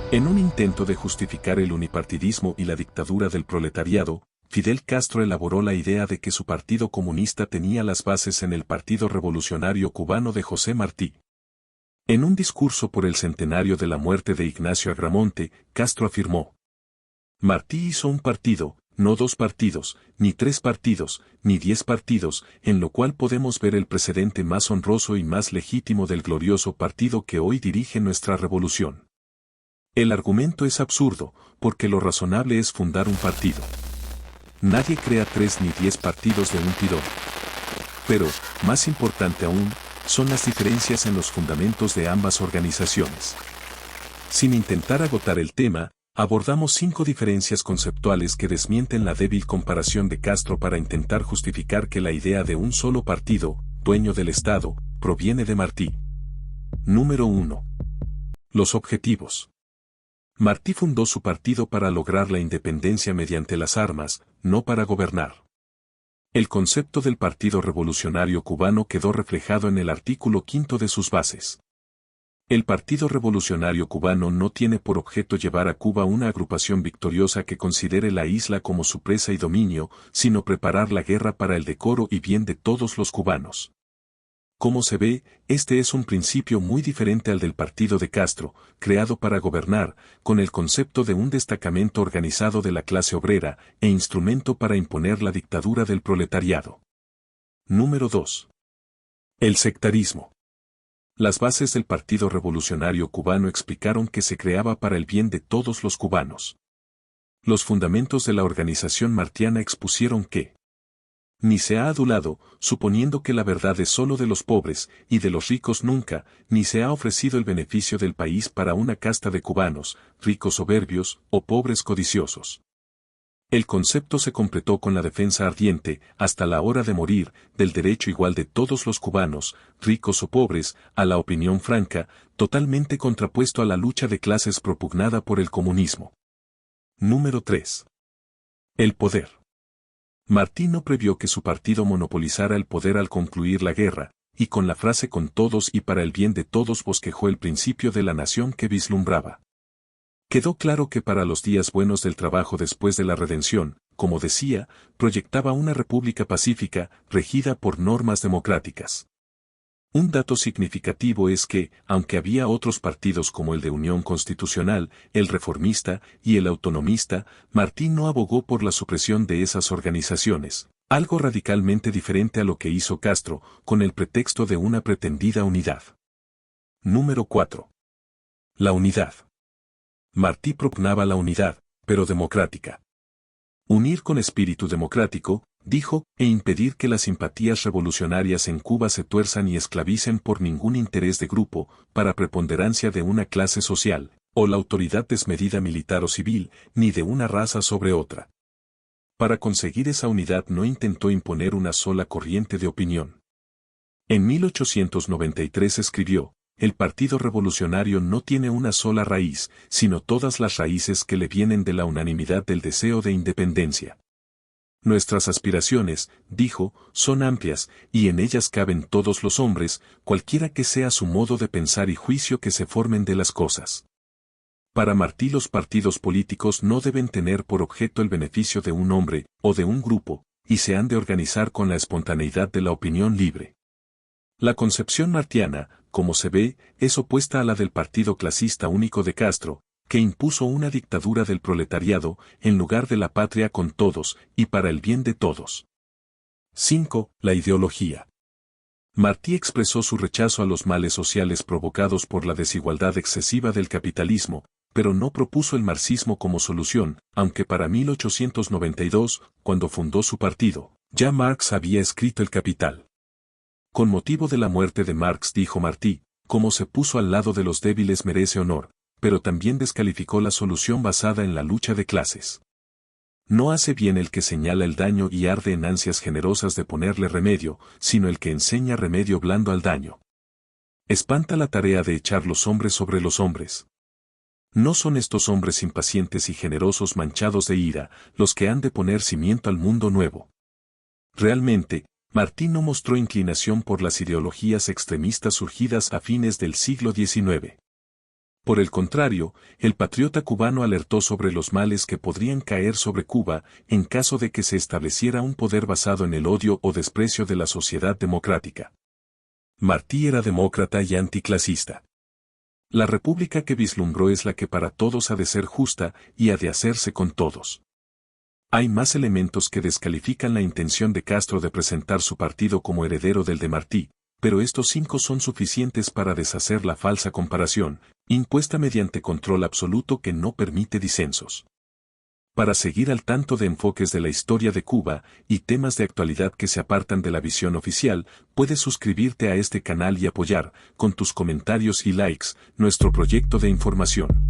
En un intento de justificar el unipartidismo y la dictadura del proletariado, Fidel Castro elaboró la idea de que su partido comunista tenía las bases en el Partido Revolucionario Cubano de José Martí. En un discurso por el centenario de la muerte de Ignacio Agramonte, Castro afirmó: Martí hizo un partido, no dos partidos, ni tres partidos, ni 10 partidos, en lo cual podemos ver el precedente más honroso y más legítimo del glorioso partido que hoy dirige nuestra revolución. El argumento es absurdo, porque lo razonable es fundar un partido. Nadie crea 3 ni 10 partidos de un tirón. Pero, más importante aún, son las diferencias en los fundamentos de ambas organizaciones. Sin intentar agotar el tema, abordamos 5 diferencias conceptuales que desmienten la débil comparación de Castro para intentar justificar que la idea de un solo partido, dueño del Estado, proviene de Martí. Número 1. Los objetivos. Martí fundó su partido para lograr la independencia mediante las armas, no para gobernar. El concepto del Partido Revolucionario Cubano quedó reflejado en el artículo 5 de sus bases. El Partido Revolucionario Cubano no tiene por objeto llevar a Cuba una agrupación victoriosa que considere la isla como su presa y dominio, sino preparar la guerra para el decoro y bien de todos los cubanos. Como se ve, este es un principio muy diferente al del partido de Castro, creado para gobernar, con el concepto de un destacamento organizado de la clase obrera e instrumento para imponer la dictadura del proletariado. Número 2. El sectarismo. Las bases del Partido Revolucionario Cubano explicaron que se creaba para el bien de todos los cubanos. Los fundamentos de la organización martiana expusieron que ni se ha adulado, suponiendo que la verdad es sólo de los pobres, y de los ricos nunca, ni se ha ofrecido el beneficio del país para una casta de cubanos, ricos soberbios, o pobres codiciosos. El concepto se completó con la defensa ardiente, hasta la hora de morir, del derecho igual de todos los cubanos, ricos o pobres, a la opinión franca, totalmente contrapuesto a la lucha de clases propugnada por el comunismo. Número 3. El poder. Martí no previó que su partido monopolizara el poder al concluir la guerra, y con la frase con todos y para el bien de todos bosquejó el principio de la nación que vislumbraba. Quedó claro que para los días buenos del trabajo después de la redención, como decía, proyectaba una república pacífica, regida por normas democráticas. Un dato significativo es que, aunque había otros partidos como el de Unión Constitucional, el Reformista y el Autonomista, Martí no abogó por la supresión de esas organizaciones, algo radicalmente diferente a lo que hizo Castro, con el pretexto de una pretendida unidad. Número 4. La unidad. Martí propugnaba la unidad, pero democrática. Unir con espíritu democrático, dijo, e impedir que las simpatías revolucionarias en Cuba se tuerzan y esclavicen por ningún interés de grupo, para preponderancia de una clase social, o la autoridad desmedida militar o civil, ni de una raza sobre otra. Para conseguir esa unidad no intentó imponer una sola corriente de opinión. En 1893 escribió: el Partido Revolucionario no tiene una sola raíz, sino todas las raíces que le vienen de la unanimidad del deseo de independencia. Nuestras aspiraciones, dijo, son amplias, y en ellas caben todos los hombres, cualquiera que sea su modo de pensar y juicio que se formen de las cosas. Para Martí los partidos políticos no deben tener por objeto el beneficio de un hombre, o de un grupo, y se han de organizar con la espontaneidad de la opinión libre. La concepción martiana, como se ve, es opuesta a la del partido clasista único de Castro, que impuso una dictadura del proletariado, en lugar de la patria con todos, y para el bien de todos. 5. La ideología. Martí expresó su rechazo a los males sociales provocados por la desigualdad excesiva del capitalismo, pero no propuso el marxismo como solución, aunque para 1892, cuando fundó su partido, ya Marx había escrito El Capital. Con motivo de la muerte de Marx dijo Martí, como se puso al lado de los débiles merece honor, pero también descalificó la solución basada en la lucha de clases. No hace bien el que señala el daño y arde en ansias generosas de ponerle remedio, sino el que enseña remedio blando al daño. Espanta la tarea de echar los hombres sobre los hombres. No son estos hombres impacientes y generosos manchados de ira, los que han de poner cimiento al mundo nuevo. Realmente, Martí no mostró inclinación por las ideologías extremistas surgidas a fines del siglo XIX. Por el contrario, el patriota cubano alertó sobre los males que podrían caer sobre Cuba en caso de que se estableciera un poder basado en el odio o desprecio de la sociedad democrática. Martí era demócrata y anticlasista. La república que vislumbró es la que para todos ha de ser justa y ha de hacerse con todos. Hay más elementos que descalifican la intención de Castro de presentar su partido como heredero del de Martí, pero estos 5 son suficientes para deshacer la falsa comparación, impuesta mediante control absoluto que no permite disensos. Para seguir al tanto de enfoques de la historia de Cuba y temas de actualidad que se apartan de la visión oficial, puedes suscribirte a este canal y apoyar, con tus comentarios y likes, nuestro proyecto de información.